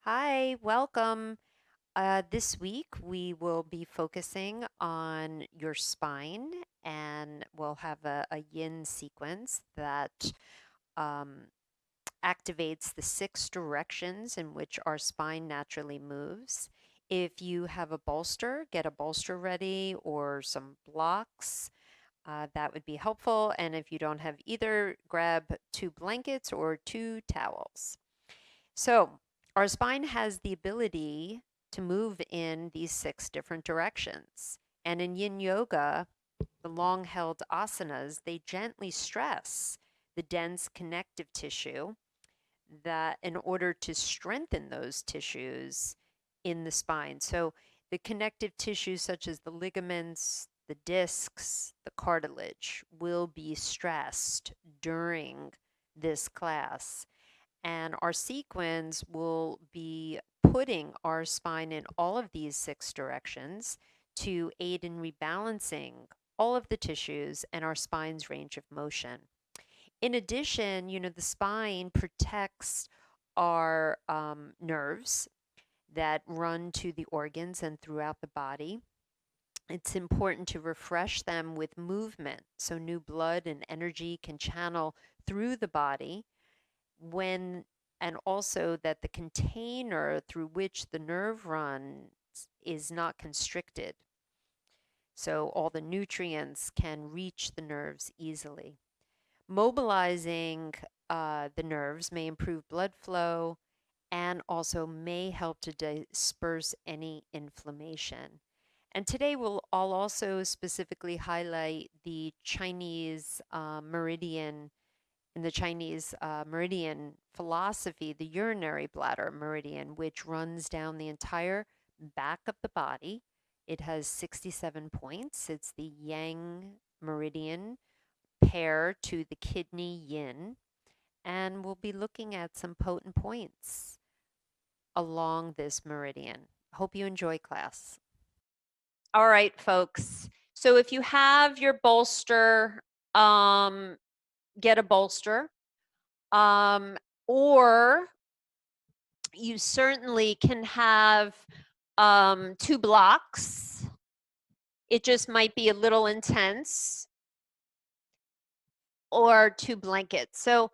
Hi, welcome. This week we will be focusing on your spine and we'll have a yin sequence that um, activates the 6 directions in which our spine naturally moves. If you have a bolster, get a bolster ready or some blocks. That would be helpful. And if you don't have either, grab 2 blankets or 2 towels. So, our spine has the ability to move in these 6 different directions. And in Yin Yoga, the long held asanas, they gently stress the dense connective tissue that in order to strengthen those tissues in the spine. So, the connective tissues, such as the ligaments, the discs, the cartilage, will be stressed during this class. And our sequence will be putting our spine in all of these 6 directions to aid in rebalancing all of the tissues and our spine's range of motion. In addition, the spine protects our nerves that run to the organs and throughout the body. It's important to refresh them with movement so new blood and energy can channel through the body when and also that the container through which the nerve runs is not constricted. So all the nutrients can reach the nerves easily. Mobilizing the nerves may improve blood flow and also may help to disperse any inflammation. And today I'll also specifically highlight the Chinese meridian in the Chinese meridian philosophy, the urinary bladder meridian, which runs down the entire back of the body. It has 67 points. It's the yang meridian pair to the kidney yin. And we'll be looking at some potent points along this meridian. Hope you enjoy class. All right, folks. So if you have your bolster, get a bolster. Um, or you certainly can have 2 blocks. It just might be a little intense, or 2 blankets. So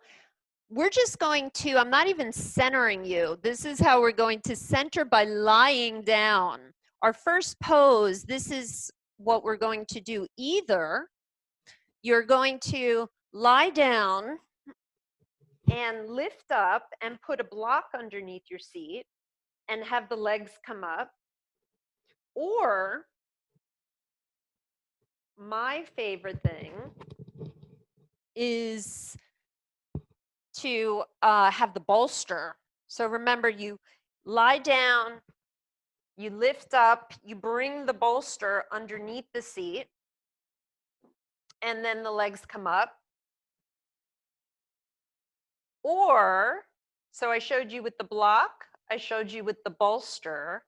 we're just going to, I'm not even centering you. This is how we're going to center by lying down. Our first pose, this is what we're going to do. Either you're going to lie down and lift up and put a block underneath your seat and have the legs come up. Or my favorite thing is to have the bolster. So remember, you lie down, you lift up, you bring the bolster underneath the seat, and then the legs come up. Or, so I showed you with the block, I showed you with the bolster.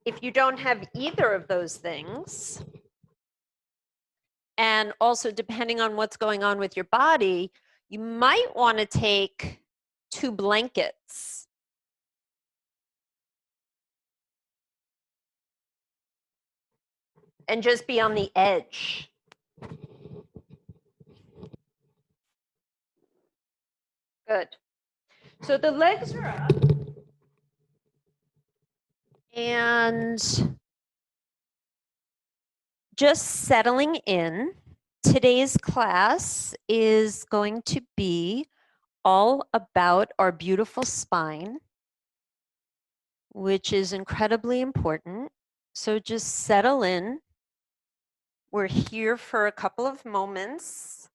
If you don't have either of those things, and also depending on what's going on with your body, you might want to take 2 blankets. And just be on the edge. Good. So the legs are up. And just settling in. Today's class is going to be all about our beautiful spine, which is incredibly important. So just settle in. We're here for a couple of moments.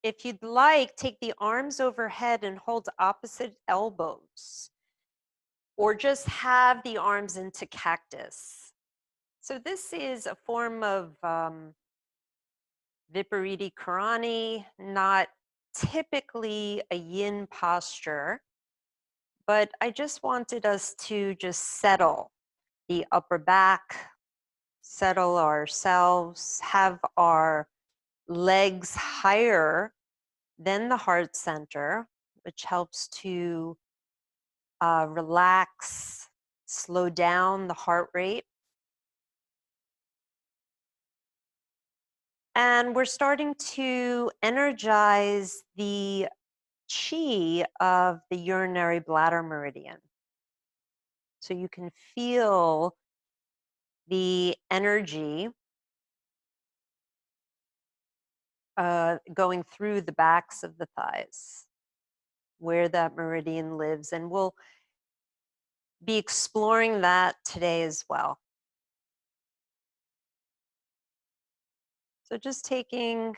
If you'd like, take the arms overhead and hold opposite elbows, or just have the arms into cactus. So this is a form of Vipariti Karani, not typically a yin posture, but I just wanted us to just settle the upper back, settle ourselves, have our legs higher then the heart center, which helps to relax, slow down the heart rate. And we're starting to energize the chi of the urinary bladder meridian. So you can feel the energy going through the backs of the thighs, where that meridian lives. And we'll be exploring that today as well. So just taking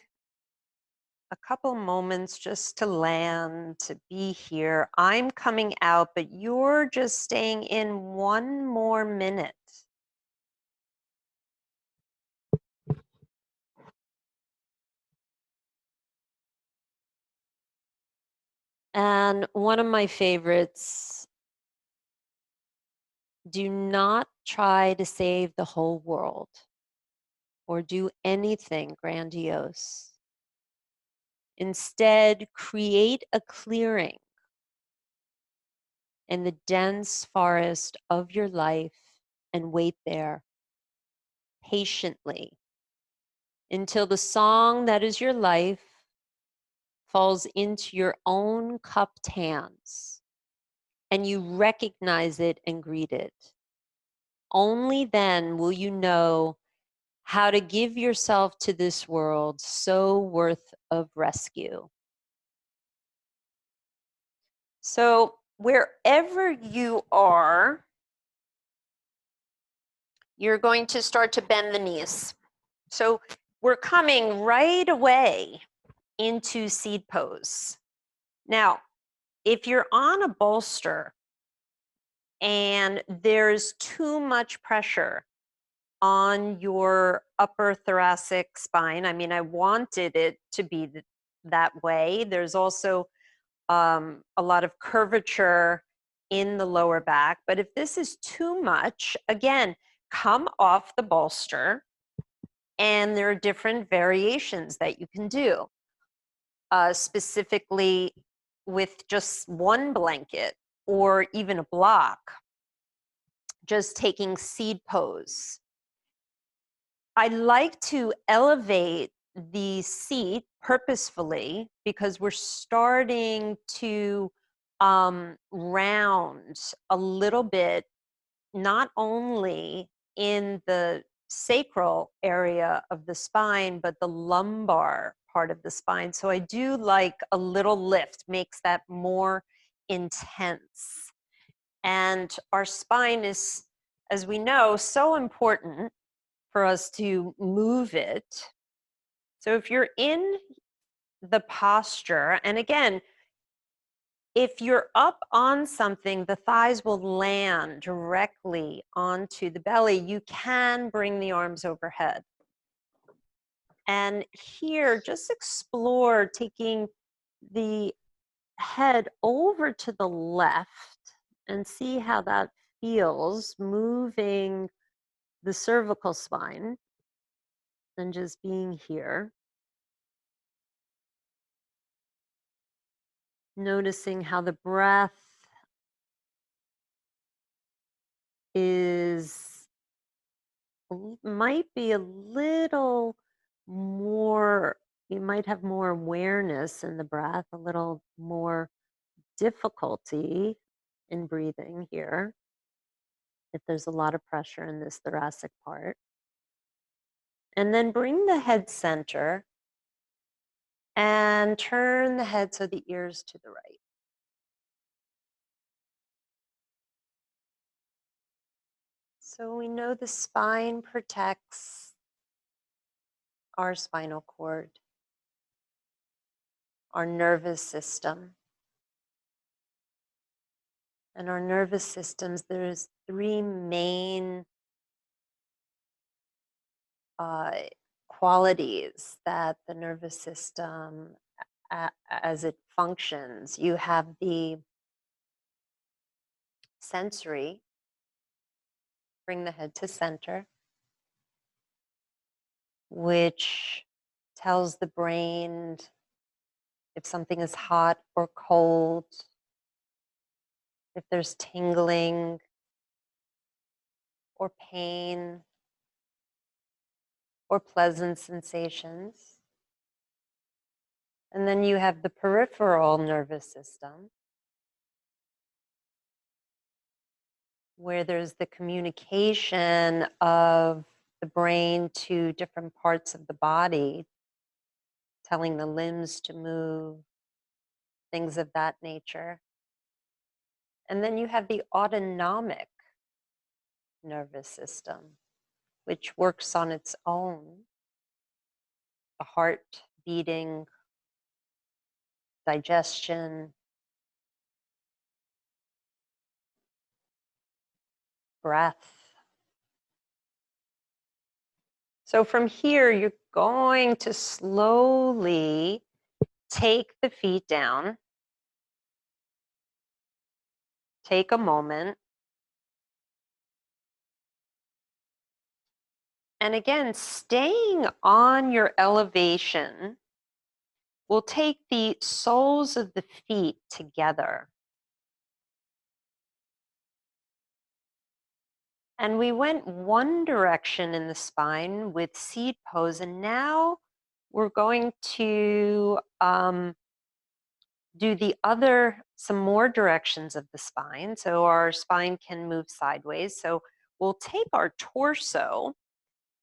a couple moments just to land, to be here. I'm coming out, but you're just staying in 1 more minute. And one of my favorites, do not try to save the whole world or do anything grandiose. Instead, create a clearing in the dense forest of your life and wait there patiently until the song that is your life falls into your own cupped hands and you recognize it and greet it. Only then will you know how to give yourself to this world so worth of rescue. So, wherever you are, you're going to start to bend the knees. So, we're coming right away into seed pose. Now, if you're on a bolster and there's too much pressure on your upper thoracic spine, I mean, I wanted it to be that way. There's also a lot of curvature in the lower back. But if this is too much, again, come off the bolster, and there are different variations that you can do, specifically with just one blanket or even a block, just taking seed pose. I like to elevate the seat purposefully because we're starting to round a little bit, not only in the sacral area of the spine, but the lumbar part of the spine. So I do like a little lift, makes that more intense. And our spine is, as we know, so important for us to move it. So if you're in the posture, and again, if you're up on something, the thighs will land directly onto the belly. You can bring the arms overhead. And here, just explore taking the head over to the left and see how that feels, moving the cervical spine and just being here. Noticing how the breath might be a little more, you might have more awareness in the breath, a little more difficulty in breathing here if there's a lot of pressure in this thoracic part. And then bring the head center and turn the head so the ears to the right. So we know the spine protects our spinal cord, our nervous system. And our nervous systems, there's three main qualities that the nervous system, as it functions. You have the sensory, bring the head to center, which tells the brain if something is hot or cold, if there's tingling or pain or pleasant sensations. And then you have the peripheral nervous system, where there's the communication of the brain to different parts of the body, telling the limbs to move, things of that nature. And then you have the autonomic nervous system, which works on its own, the heart beating, digestion, breath. So from here, you're going to slowly take the feet down, take a moment, and again, staying on your elevation, we'll take the soles of the feet together. And we went one direction in the spine with seat pose, and now we're going to do some more directions of the spine. So our spine can move sideways. So we'll take our torso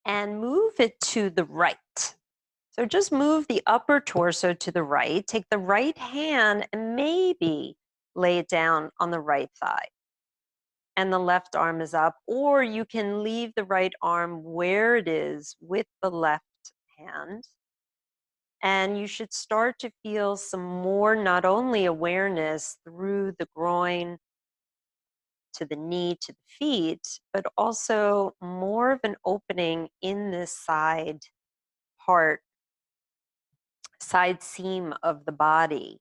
and move it to the right. So just move the upper torso to the right. Take the right hand and maybe lay it down on the right thigh. And the left arm is up, or you can leave the right arm where it is with the left hand. And you should start to feel some more, not only awareness through the groin to the knee to the feet, but also more of an opening in this side part, side seam of the body,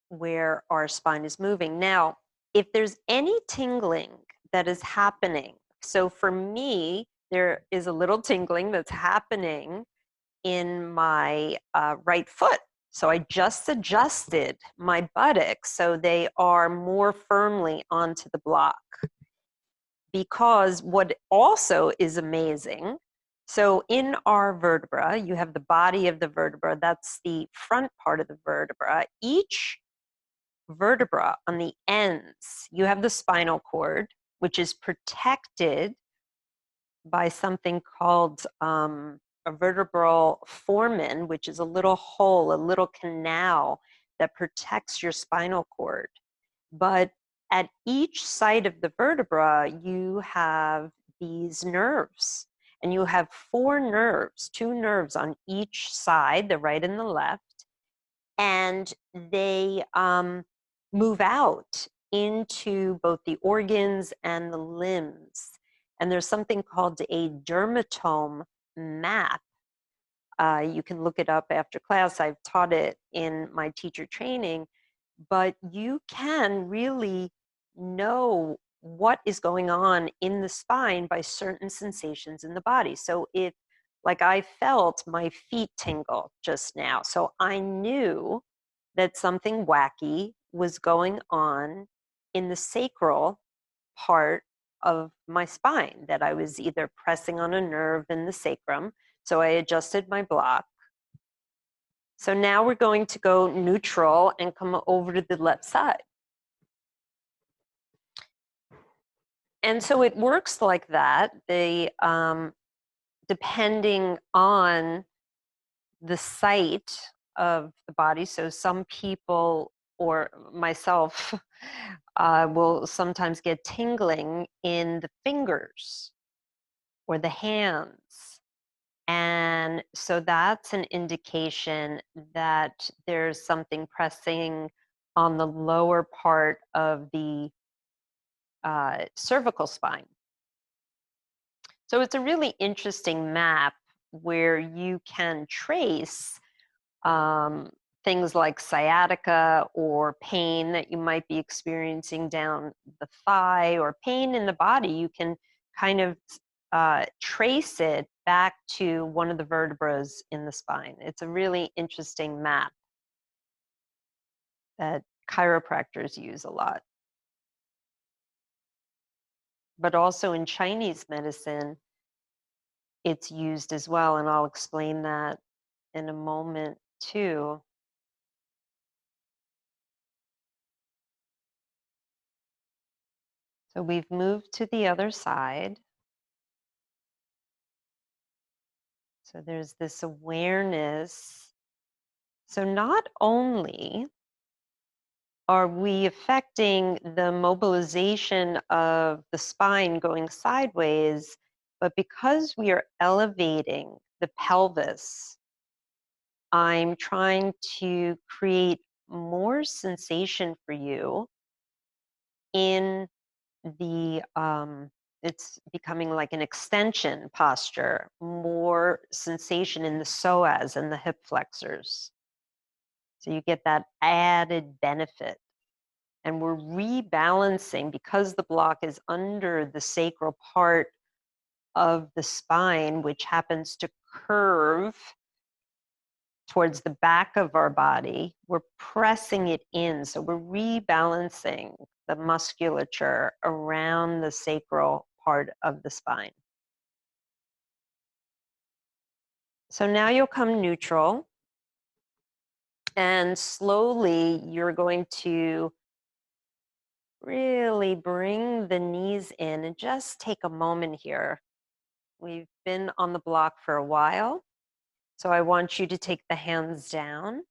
where our spine is moving. Now, if there's any tingling that is happening, so for me, there is a little tingling that's happening in my right foot. So I just adjusted my buttocks so they are more firmly onto the block. Because what also is amazing, so in our vertebra, you have the body of the vertebra, that's the front part of the vertebra. Each vertebra on the ends, you have the spinal cord, which is protected by something called a vertebral foramen, which is a little hole, a little canal that protects your spinal cord. But at each side of the vertebra, you have these nerves. And you have 4 nerves, 2 nerves on each side, the right and the left. And they move out into both the organs and the limbs. And there's something called a dermatome map. You can look it up after class. I've taught it in my teacher training, but you can really know what is going on in the spine by certain sensations in the body. So if, like I felt my feet tingle just now, so I knew that something wacky was going on in the sacral part of my spine, that I was either pressing on a nerve in the sacrum. So I adjusted my block. So now we're going to go neutral and come over to the left side. And so it works like that. Depending on the site of the body. So some people, or myself, will sometimes get tingling in the fingers or the hands. And so that's an indication that there's something pressing on the lower part of the cervical spine. So it's a really interesting map where you can trace things like sciatica or pain that you might be experiencing down the thigh or pain in the body. You can kind of trace it back to one of the vertebrae in the spine. It's a really interesting map that chiropractors use a lot. But also in Chinese medicine, it's used as well, and I'll explain that in a moment too. So we've moved to the other side. So there's this awareness. So not only are we affecting the mobilization of the spine going sideways, but because we are elevating the pelvis, I'm trying to create more sensation for you in it's becoming like an extension posture, more sensation in the psoas and the hip flexors. So you get that added benefit. And we're rebalancing because the block is under the sacral part of the spine, which happens to curve towards the back of our body. We're pressing it in. So we're rebalancing the musculature around the sacral part of the spine. So now you'll come neutral, and slowly you're going to really bring the knees in and just take a moment here. We've been on the block for a while, so I want you to take the hands down,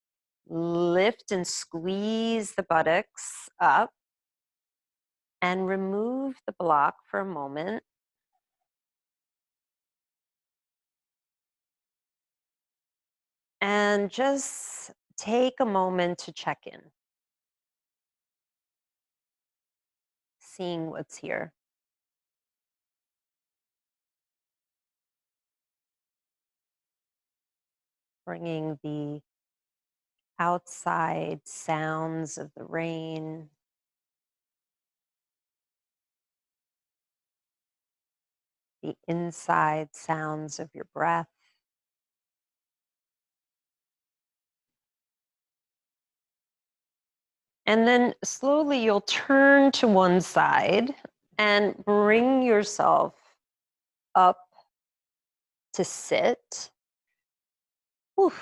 lift and squeeze the buttocks up, and remove the block for a moment. And just take a moment to check in, seeing what's here. Bringing the outside sounds of the rain, the inside sounds of your breath. And then slowly you'll turn to one side and bring yourself up to sit. Whew.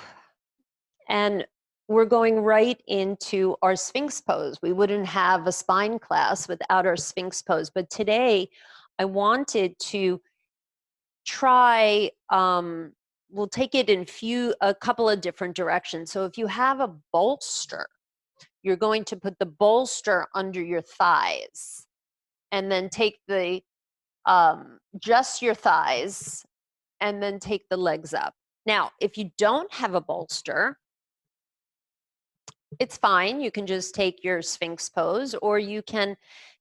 And we're going right into our Sphinx pose. We wouldn't have a spine class without our Sphinx pose. But today I wanted to try, we'll take it in a couple of different directions. So if you have a bolster, you're going to put the bolster under your thighs and then take just your thighs and then take the legs up. Now, if you don't have a bolster, it's fine. You can just take your Sphinx pose, or you can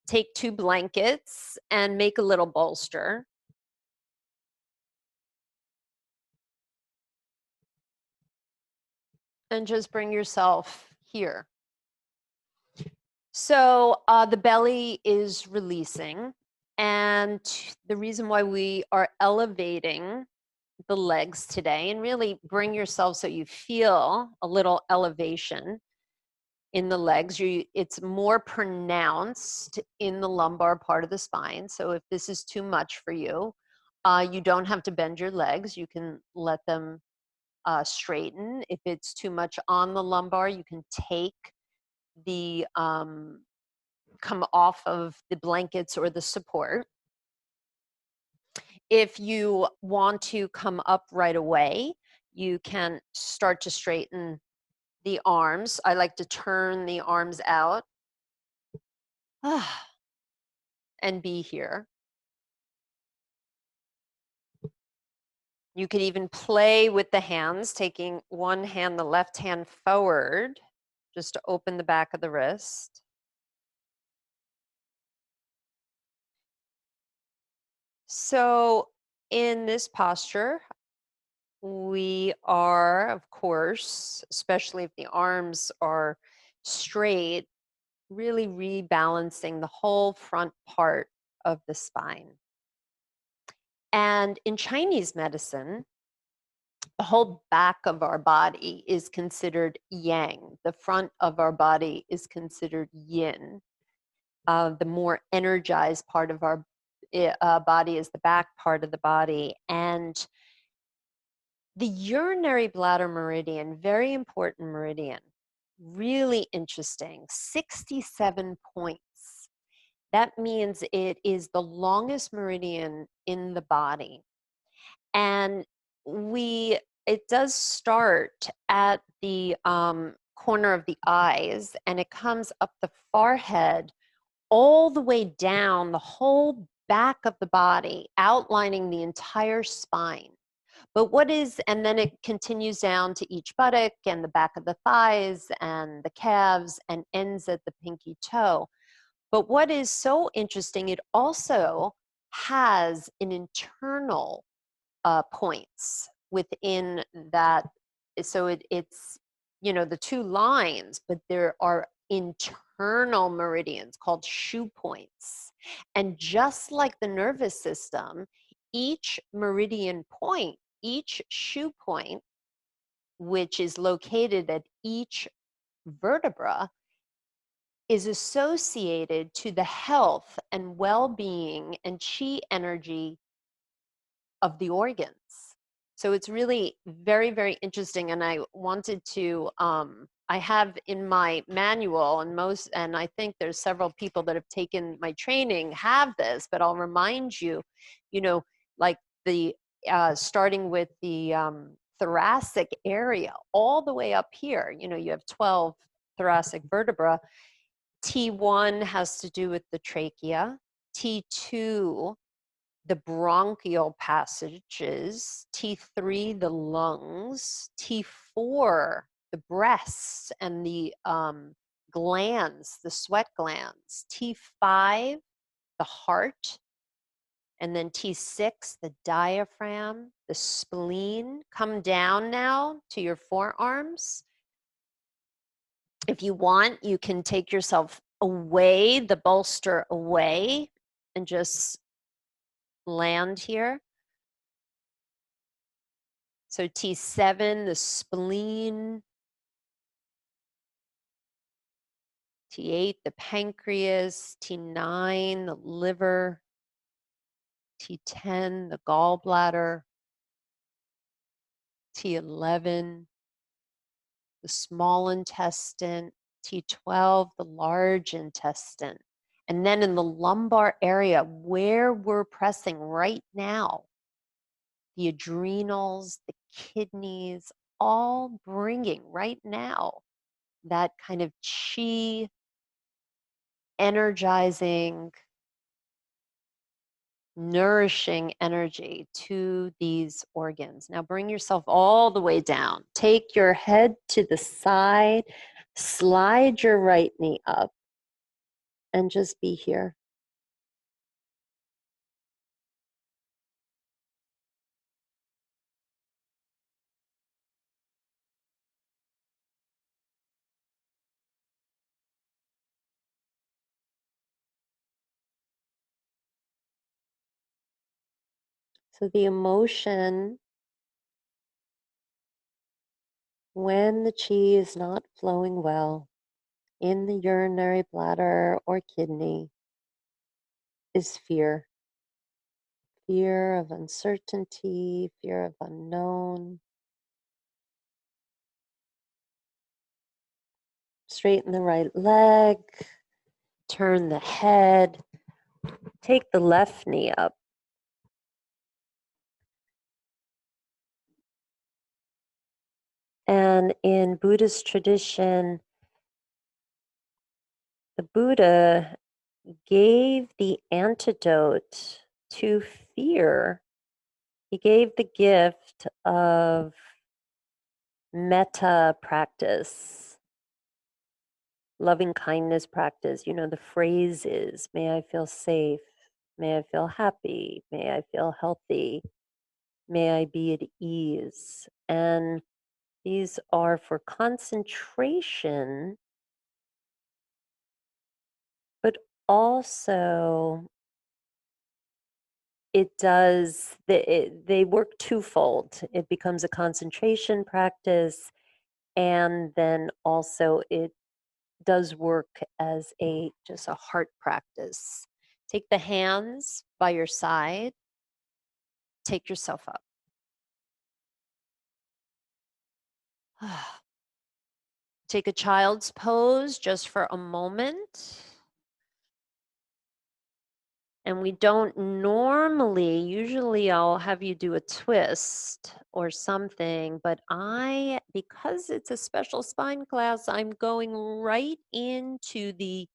take 2 blankets and make a little bolster. And just bring yourself here. So the belly is releasing. And the reason why we are elevating the legs today, and really bring yourself so you feel a little elevation in the legs. It's more pronounced in the lumbar part of the spine. So if this is too much for you, you don't have to bend your legs. You can let them straighten. If it's too much on the lumbar, you can take the come off of the blankets or the support. If you want to come up right away, you can start to straighten the arms. I like to turn the arms out and be here. You could even play with the hands, taking one hand, the left hand forward, just to open the back of the wrist. So in this posture, we are, of course, especially if the arms are straight, really rebalancing the whole front part of the spine. And in Chinese medicine, the whole back of our body is considered yang. The front of our body is considered yin. The more energized part of our body is the back part of the body. And the urinary bladder meridian, very important meridian, really interesting, 67 points. That means it is the longest meridian in the body. And it does start at the corner of the eyes, and it comes up the forehead all the way down the whole back of the body, outlining the entire spine. And then it continues down to each buttock and the back of the thighs and the calves and ends at the pinky toe. But what is so interesting, it also has an internal points within that. So it's, the two lines, but there are internal meridians called shu points. And just like the nervous system, each meridian point, each shu point, which is located at each vertebra, is associated to the health and well-being and qi energy of the organs. So it's really very, very interesting. And I wanted to, I have in my manual, and I think there's several people that have taken my training have this, but I'll remind you, like the, starting with the thoracic area all the way up here, you have 12 thoracic vertebra. T1 has to do with the trachea. T2, the bronchial passages, T3, the lungs, T4, the breasts and the glands, the sweat glands, T5, the heart, and then T6, the diaphragm, the spleen. Come down now to your forearms. If you want, you can take yourself away, the bolster away, and just land here. So T7, the spleen. T8, the pancreas. T9, the liver. T10, the gallbladder. T11, the small intestine. T12, the large intestine. And then in the lumbar area, where we're pressing right now, the adrenals, the kidneys, all bringing right now that kind of chi, energizing, nourishing energy to these organs. Now bring yourself all the way down. Take your head to the side, slide your right knee up, and just be here. So the emotion when the chi is not flowing well in the urinary bladder or kidney is fear. Fear of uncertainty, fear of unknown. Straighten the right leg, turn the head, take the left knee up. And in Buddhist tradition, the Buddha gave the antidote to fear. He gave the gift of metta practice, loving kindness practice. The phrase is, may I feel safe, may I feel happy, may I feel healthy, may I be at ease. And these are for concentration, but also it does, they work twofold. It becomes a concentration practice, and then also it does work as a just a heart practice. Take the hands by your side, take yourself up. Take a child's pose just for a moment. And we don't normally, usually I'll have you do a twist or something, but because it's a special spine class, I'm going right into the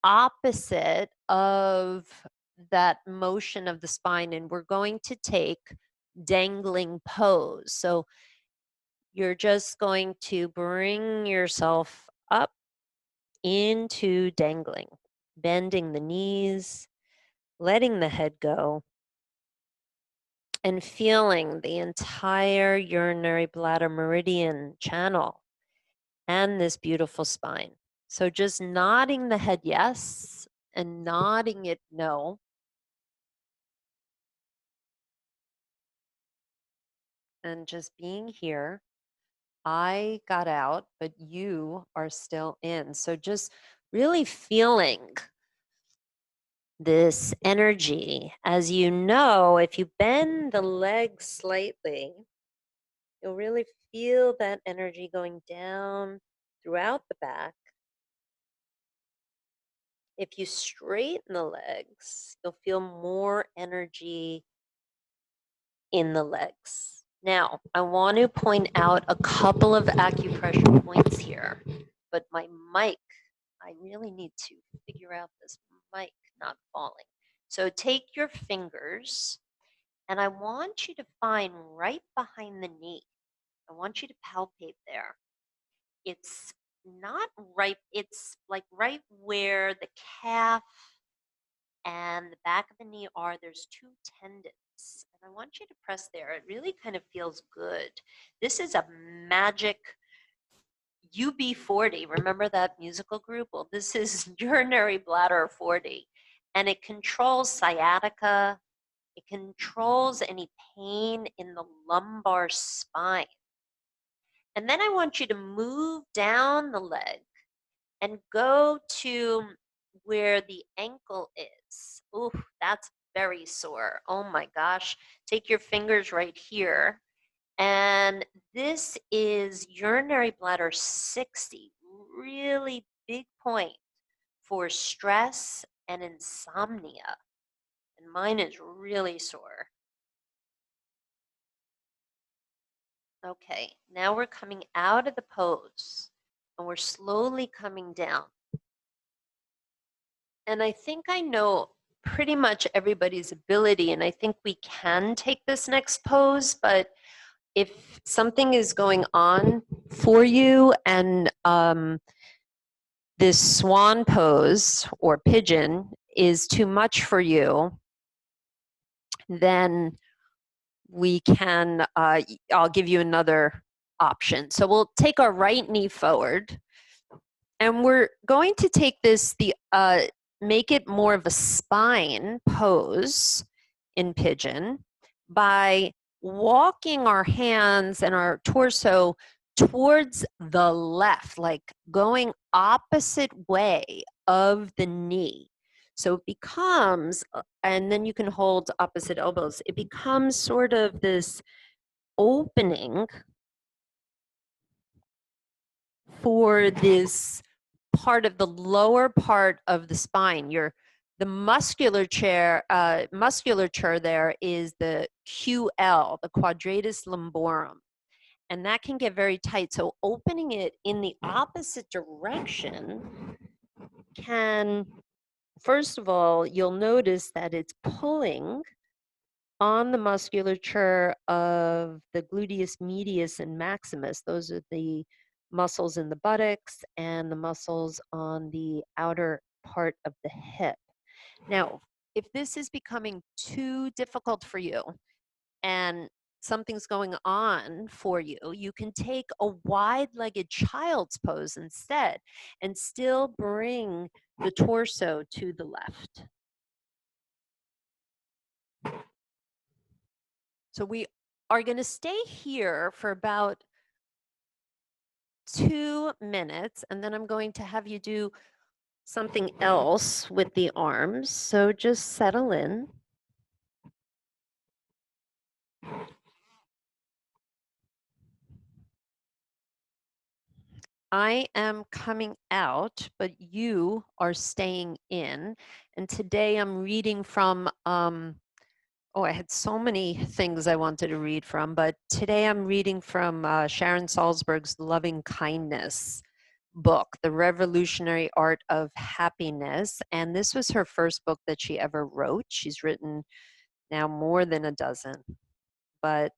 opposite of that motion of the spine, and we're going to take dangling pose. So you're just going to bring yourself up into dangling, bending the knees, letting the head go, and feeling the entire urinary bladder meridian channel and this beautiful spine. So just nodding the head yes and nodding it no. And just being here. I got out, but you are still in. So just really feeling this energy. As you know, if you bend the legs slightly, you'll really feel that energy going down throughout the back. If you straighten the legs, you'll feel more energy in the legs. Now, I want to point out a couple of acupressure points here, but my mic, I really need to figure out this mic not falling. So take your fingers, and I want you to find right behind the knee. I want you to palpate there. It's not right, it's like right where the calf and the back of the knee are, there's two tendons. And I want you to press there. It really kind of feels good. This is a magic UB40. Remember that musical group? Well, this is urinary bladder 40. And it controls sciatica. It controls any pain in the lumbar spine. And then I want you to move down the leg and go to where the ankle is. Ooh, that's very sore. Oh my gosh. Take your fingers right here. And this is urinary bladder 60, really big point for stress and insomnia. And mine is really sore. Okay, now we're coming out of the pose and we're slowly coming down. And I think I know pretty much everybody's ability, and I think we can take this next pose, but if something is going on for you and this swan pose or pigeon is too much for you, then we can, I'll give you another option. So we'll take our right knee forward, and we're going to take this, make it more of a spine pose in pigeon by walking our hands and our torso towards the left, like going opposite way of the knee. So it becomes, and then you can hold opposite elbows, it becomes sort of this opening for this part of the lower part of the spine. The musculature there is the QL, the quadratus lumborum, and that can get very tight. So opening it in the opposite direction can, first of all, you'll notice that it's pulling on the musculature of the gluteus medius and maximus. Those are the muscles in the buttocks and the muscles on the outer part of the hip. Now, if this is becoming too difficult for you and something's going on for you, you can take a wide-legged child's pose instead and still bring the torso to the left. So we are going to stay here for about 2 minutes, and then I'm going to have you do something else with the arms. So just settle in. I am coming out, but you are staying in. And today I'm reading from, oh, I had so many things I wanted to read from, but today I'm reading from Sharon Salzberg's Loving Kindness book, The Revolutionary Art of Happiness. And this was her first book that she ever wrote. She's written now more than a dozen, but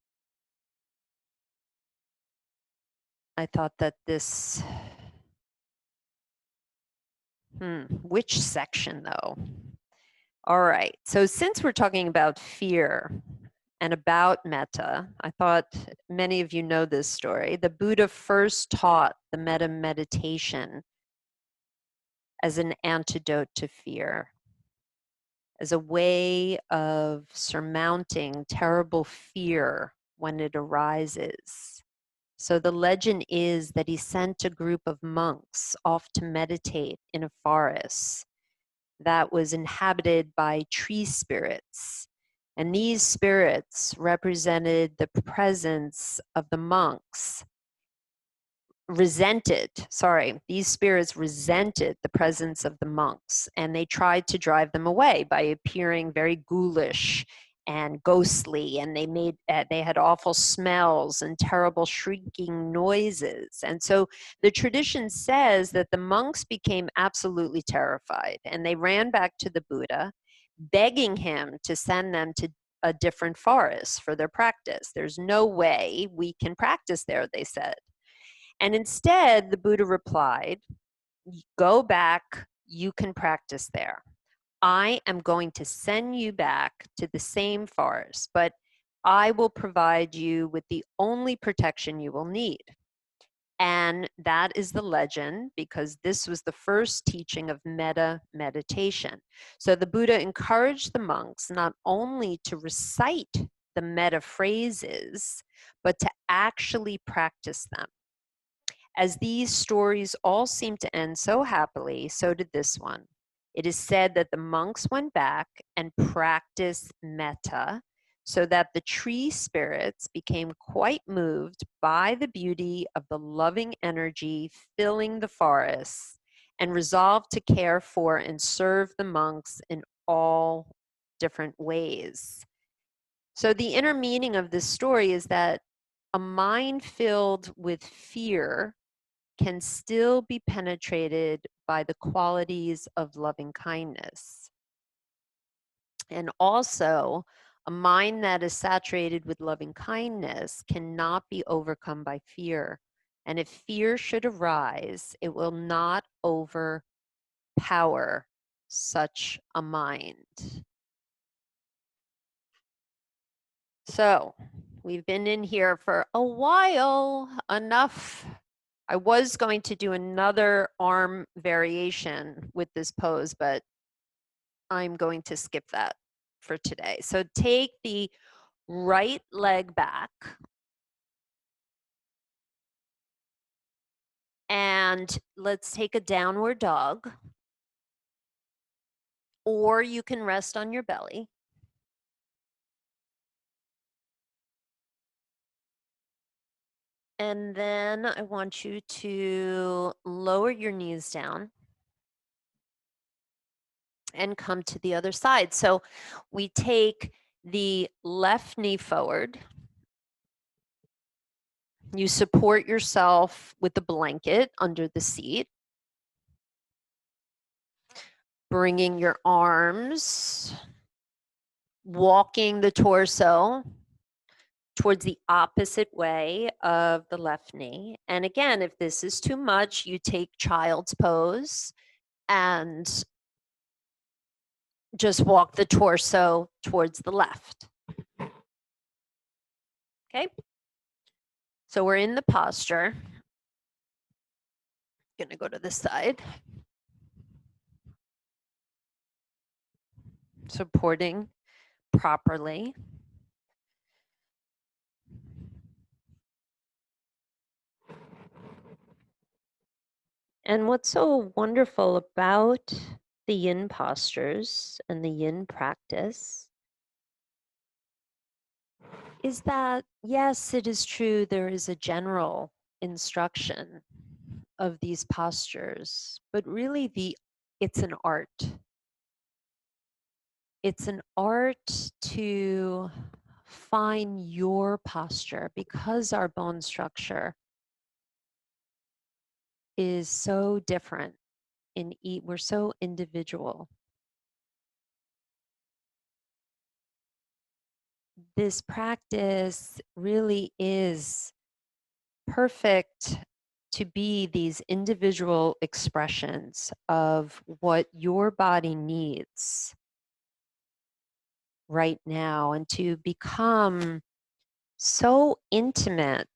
I thought that this, which section though? All right, so since we're talking about fear and about metta, I thought many of you know this story. The Buddha first taught the metta meditation as an antidote to fear, as a way of surmounting terrible fear when it arises. So the legend is that he sent a group of monks off to meditate in a forest that was inhabited by tree spirits. And these spirits represented the presence of the monks these spirits resented the presence of the monks, and they tried to drive them away by appearing very ghoulish and ghostly, and they had awful smells and terrible shrieking noises. And so the tradition says that the monks became absolutely terrified, and they ran back to the Buddha, begging him to send them to a different forest for their practice. There's no way we can practice there, they said. And instead, the Buddha replied, go back, you can practice there. I am going to send you back to the same forest, but I will provide you with the only protection you will need. And that is the legend, because this was the first teaching of metta meditation. So the Buddha encouraged the monks not only to recite the metta phrases, but to actually practice them. As these stories all seem to end so happily, so did this one. It is said that the monks went back and practiced metta so that the tree spirits became quite moved by the beauty of the loving energy filling the forests and resolved to care for and serve the monks in all different ways. So the inner meaning of this story is that a mind filled with fear can still be penetrated by the qualities of loving kindness. And also, a mind that is saturated with loving kindness cannot be overcome by fear. And if fear should arise, it will not overpower such a mind. So, we've been in here for a while, enough. I was going to do another arm variation with this pose, but I'm going to skip that for today. So take the right leg back and let's take a downward dog, or you can rest on your belly. And then I want you to lower your knees down and come to the other side. So we take the left knee forward. You support yourself with the blanket under the seat, bringing your arms, walking the torso towards the opposite way of the left knee. And again, if this is too much, you take child's pose and just walk the torso towards the left. Okay? So we're in the posture. Gonna go to this side. Supporting properly. And what's so wonderful about the yin postures and the yin practice is that, yes, it is true, there is a general instruction of these postures, but really it's an art. It's an art to find your posture because our bone structure is so different we're so individual. This practice really is perfect to be these individual expressions of what your body needs right now and to become so intimate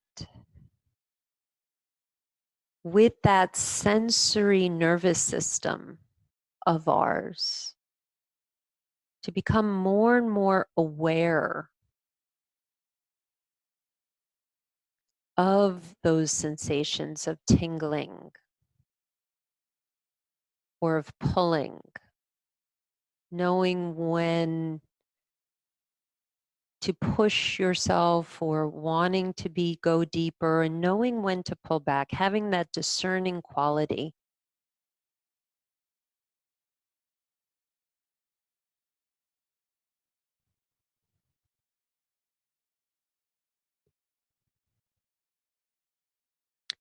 with that sensory nervous system of ours, to become more and more aware of those sensations of tingling or of pulling, knowing when to push yourself or wanting to go deeper and knowing when to pull back, having that discerning quality.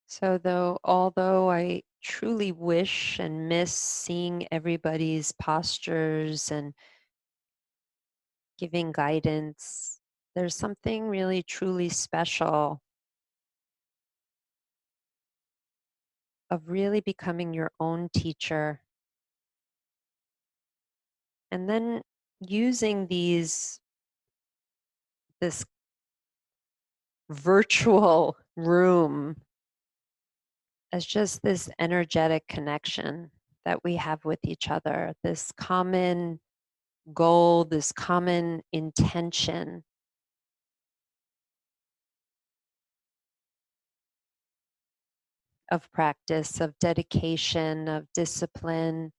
So although I truly wish and miss seeing everybody's postures and giving guidance, there's something really truly special of really becoming your own teacher and then using this virtual room as just this energetic connection that we have with each other, this common goal, this common intention of practice, of dedication, of discipline,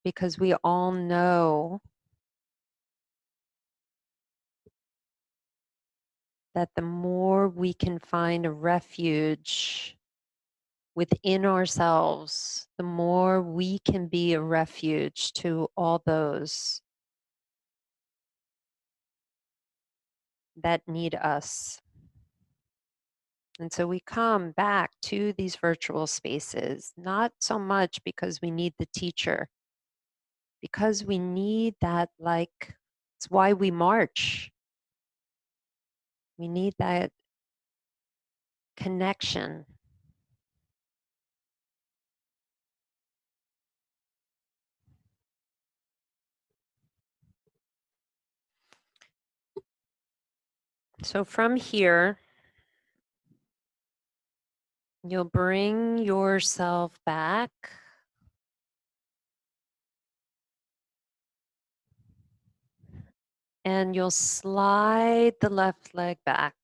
because we all know that the more we can find a refuge within ourselves, the more we can be a refuge to all those that need us. And so we come back to these virtual spaces, not so much because we need the teacher, because we need that, like, it's why we march. We need that connection. So from here, you'll bring yourself back and you'll slide the left leg back.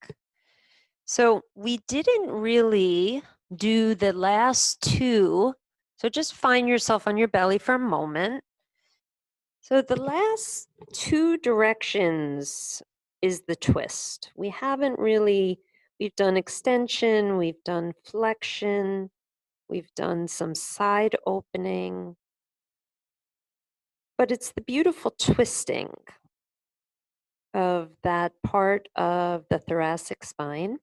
So we didn't really do the last two. So just find yourself on your belly for a moment. So the last two directions is the twist. We've done extension, we've done flexion, we've done some side opening, but it's the beautiful twisting of that part of the thoracic spine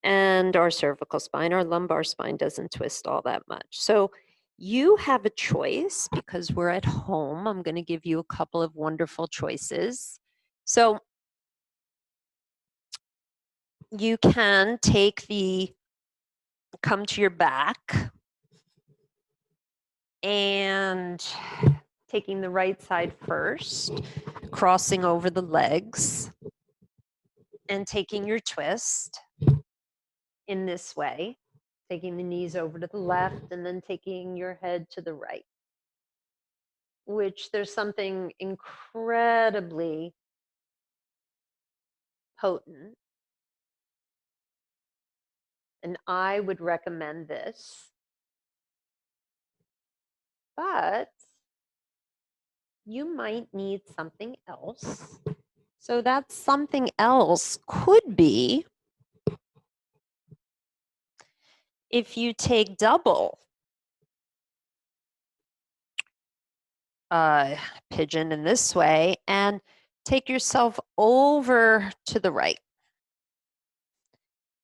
and our cervical spine. Our lumbar spine doesn't twist all that much. So you have a choice because we're at home. I'm going to give you a couple of wonderful choices. So you can come to your back and taking the right side first, crossing over the legs and taking your twist in this way, taking the knees over to the left and then taking your head to the right, which there's something incredibly potent And I would recommend this, but you might need something else. So that something else could be if you take double pigeon in this way and take yourself over to the right.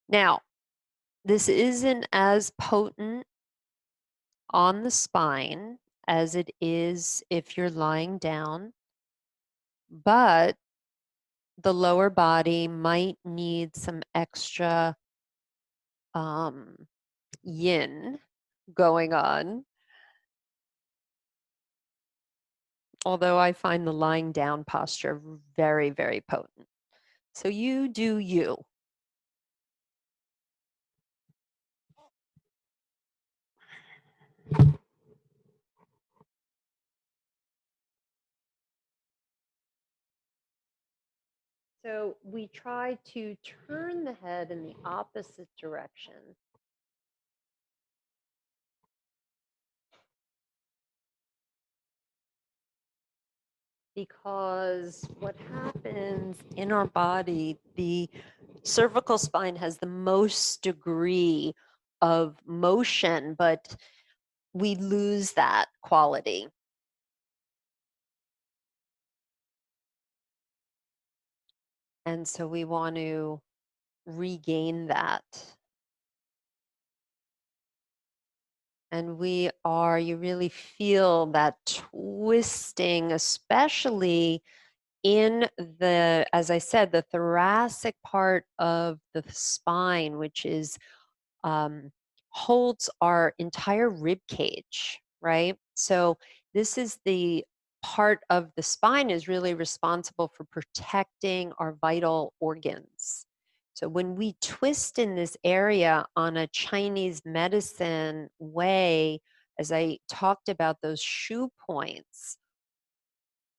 Now, this isn't as potent on the spine as it is if you're lying down, but the lower body might need some extra yin going on. Although I find the lying down posture very, very potent. So you do you. So we try to turn the head in the opposite direction. Because what happens in our body, the cervical spine has the most degree of motion, but we lose that quality. And so we want to regain that. And you really feel that twisting, especially in the, as I said, the thoracic part of the spine, which is holds our entire rib cage, right? So this is the part of the spine is really responsible for protecting our vital organs. So when we twist in this area on a Chinese medicine way, as I talked about those shoe points,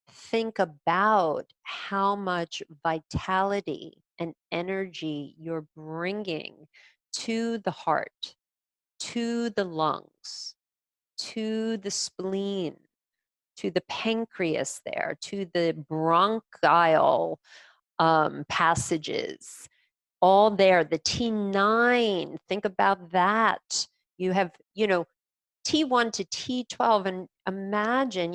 think about how much vitality and energy you're bringing to the heart, to the lungs, to the spleen, to the pancreas there, to the bronchial passages, all there. The T9, think about that. You have, T1 to T12, and imagine,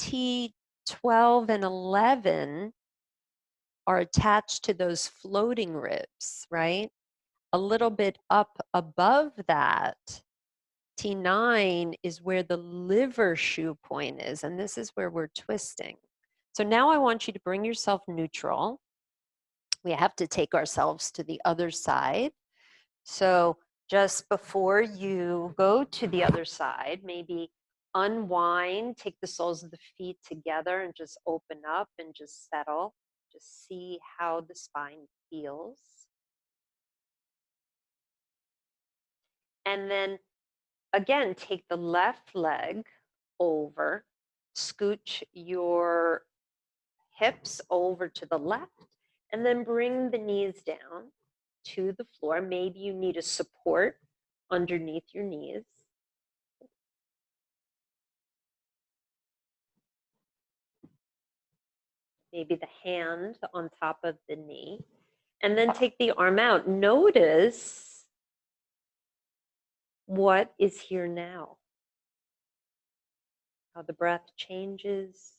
T12 and 11 are attached to those floating ribs, right? A little bit up above that, T9 is where the liver shoe point is, and this is where we're twisting. So now I want you to bring yourself neutral. We have to take ourselves to the other side. So just before you go to the other side, maybe unwind, take the soles of the feet together and just open up and just settle. Just see how the spine feels. And then again, take the left leg over, scooch your hips over to the left, and then bring the knees down to the floor. Maybe you need a support underneath your knees. Maybe the hand on top of the knee. And then take the arm out. Notice what is here now. How the breath changes.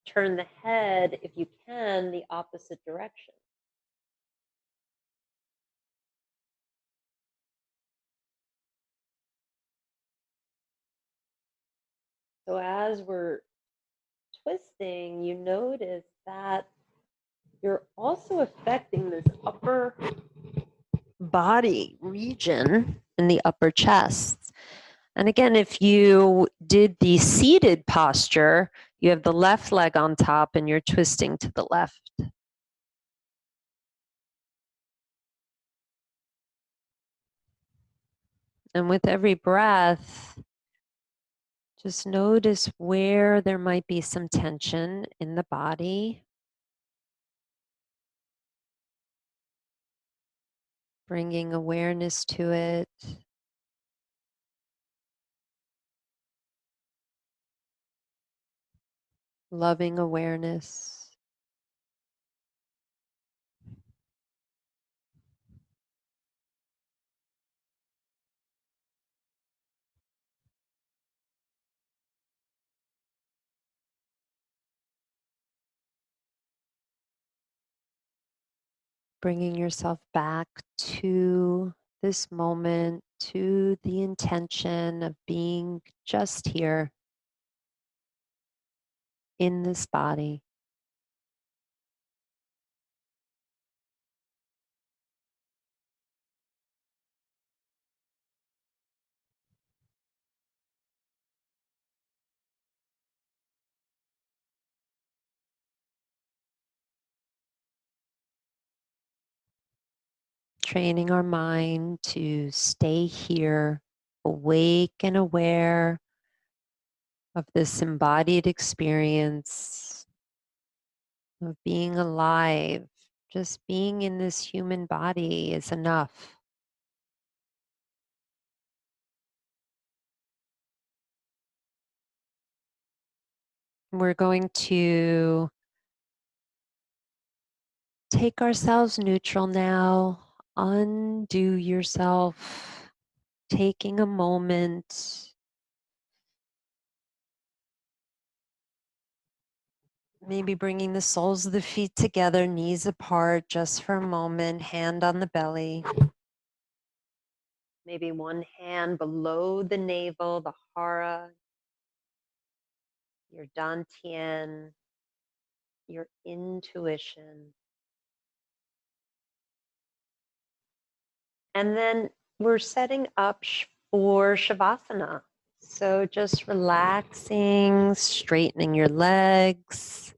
Turn the head, if you can, the opposite direction. So as we're twisting, you notice that you're also affecting this upper body region in the upper chest. And again, if you did the seated posture, you have the left leg on top and you're twisting to the left. And with every breath, just notice where there might be some tension in the body. bringing awareness to it. Loving awareness. Bringing yourself back to this moment, to the intention of being just here in this body. Training our mind to stay here, awake and aware of this embodied experience of being alive. Just being in this human body is enough. We're going to take ourselves neutral now. Undo yourself, taking a moment, maybe bringing the soles of the feet together, knees apart, just for a moment, hand on the belly. Maybe one hand below the navel, the hara, your dantian, your intuition. And then we're setting up for Shavasana. So just relaxing, straightening your legs,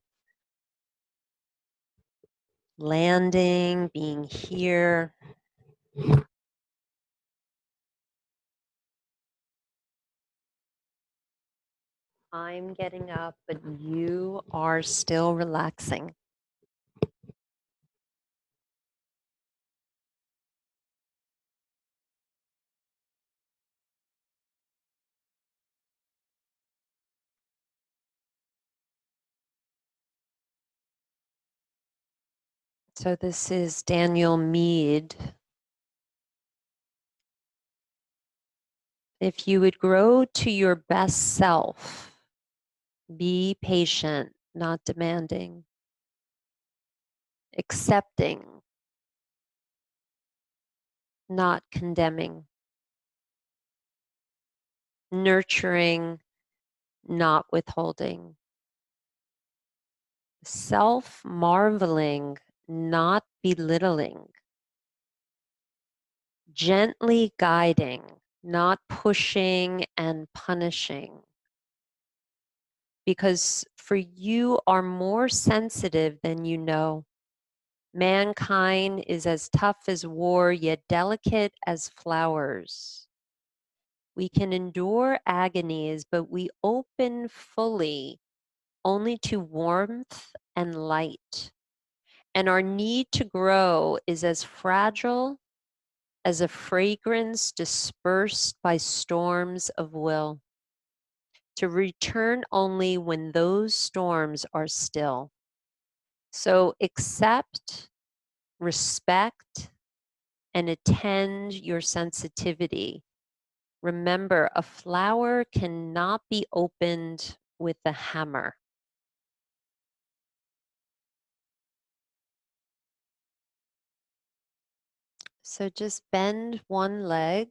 landing, being here. I'm getting up, but you are still relaxing. So this is Daniel Mead. If you would grow to your best self, be patient, not demanding, accepting, not condemning, nurturing, not withholding, self marveling, not belittling, gently guiding, not pushing and punishing. Because for you are more sensitive than you know. Mankind is as tough as war, yet delicate as flowers. We can endure agonies, but we open fully only to warmth and light. And our need to grow is as fragile as a fragrance dispersed by storms of will, to return only when those storms are still. So accept, respect, and attend your sensitivity. Remember, a flower cannot be opened with a hammer. So just bend one leg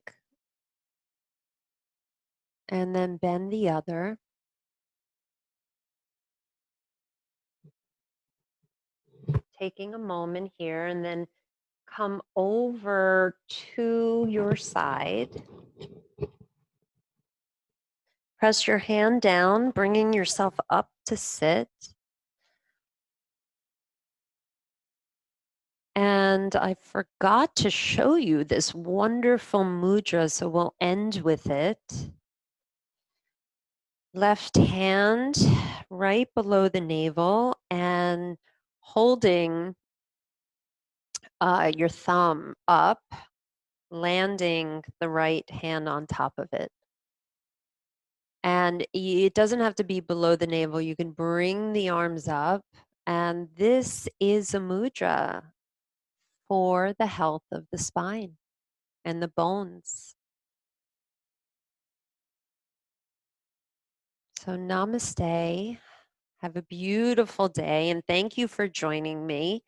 and then bend the other. Taking a moment here and then come over to your side. Press your hand down, bringing yourself up to sit. And I forgot to show you this wonderful mudra, so we'll end with it. Left hand right below the navel and holding your thumb up landing the right hand on top of it. And it doesn't have to be below the navel. You can bring the arms up. And this is a mudra for the health of the spine and the bones. So, namaste. Have a beautiful day. And thank you for joining me